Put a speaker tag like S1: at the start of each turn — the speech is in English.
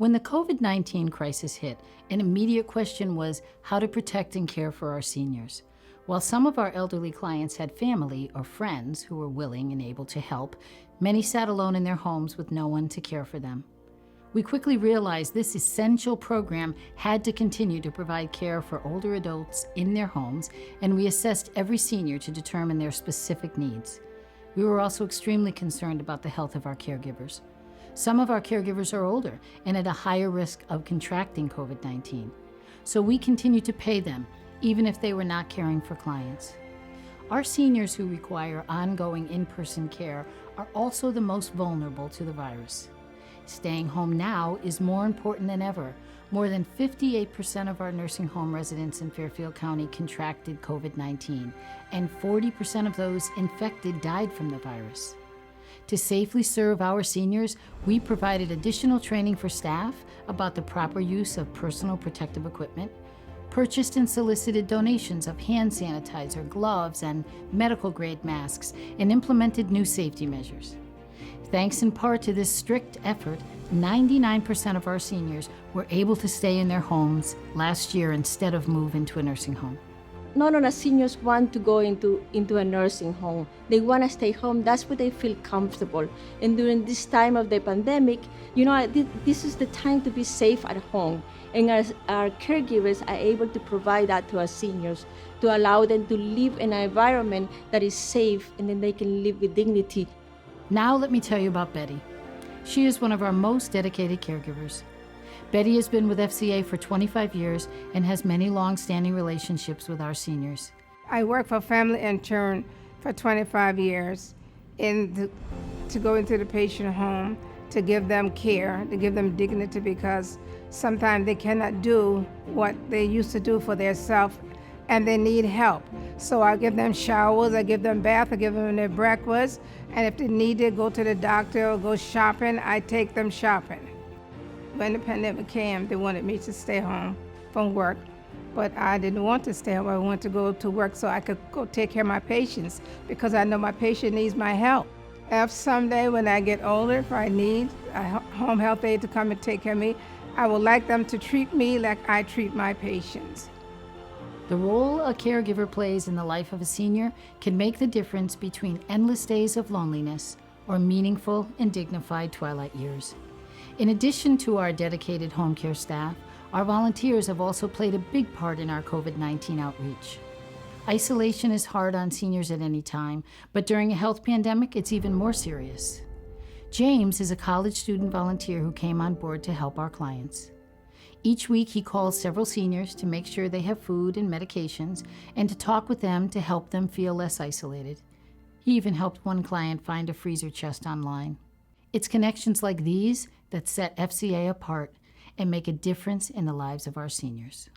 S1: When the COVID-19 crisis hit, an immediate question was how to protect and care for our seniors. While some of our elderly clients had family or friends who were willing and able to help, many sat alone in their homes with no one to care for them. We quickly realized this essential program had to continue to provide care for older adults in their homes, and we assessed every senior to determine their specific needs. We were also extremely concerned about the health of our caregivers. Some of our caregivers are older and at a higher risk of contracting COVID-19, so we continue to pay them, even if they were not caring for clients. Our seniors who require ongoing in-person care are also the most vulnerable to the virus. Staying home now is more important than ever. More than 58% of our nursing home residents in Fairfield County contracted COVID-19, and 40% of those infected died from the virus. To safely serve our seniors, we provided additional training for staff about the proper use of personal protective equipment, purchased and solicited donations of hand sanitizer, gloves, and medical-grade masks, and implemented new safety measures. Thanks in part to this strict effort, 99% of our seniors were able to stay in their homes last year instead of move into a nursing home.
S2: None of the seniors want to go into a nursing home. They want to stay home. That's where they feel comfortable. And during this time of the pandemic, this is the time to be safe at home. And our caregivers are able to provide that to our seniors, to allow them to live in an environment that is safe, and then they can live with dignity.
S1: Now let me tell you about Betty. She is one of our most dedicated caregivers. Betty has been with FCA for 25 years and has many long-standing relationships with our seniors.
S3: I work for Family Intern for 25 years to go into the patient home, to give them care, to give them dignity, because sometimes they cannot do what they used to do for themselves and they need help. So I give them showers, I give them bath, I give them their breakfast, and if they need to go to the doctor or go shopping, I take them shopping. When the pandemic came, they wanted me to stay home from work, but I didn't want to stay home. I wanted to go to work so I could go take care of my patients, because I know my patient needs my help. If someday when I get older, if I need a home health aide to come and take care of me, I would like them to treat me like I treat my patients.
S1: The role a caregiver plays in the life of a senior can make the difference between endless days of loneliness or meaningful and dignified twilight years. In addition to our dedicated home care staff, our volunteers have also played a big part in our COVID-19 outreach. Isolation is hard on seniors at any time, but during a health pandemic, it's even more serious. James is a college student volunteer who came on board to help our clients. Each week, he calls several seniors to make sure they have food and medications and to talk with them to help them feel less isolated. He even helped one client find a freezer chest online. It's connections like these that set FCA apart and make a difference in the lives of our seniors.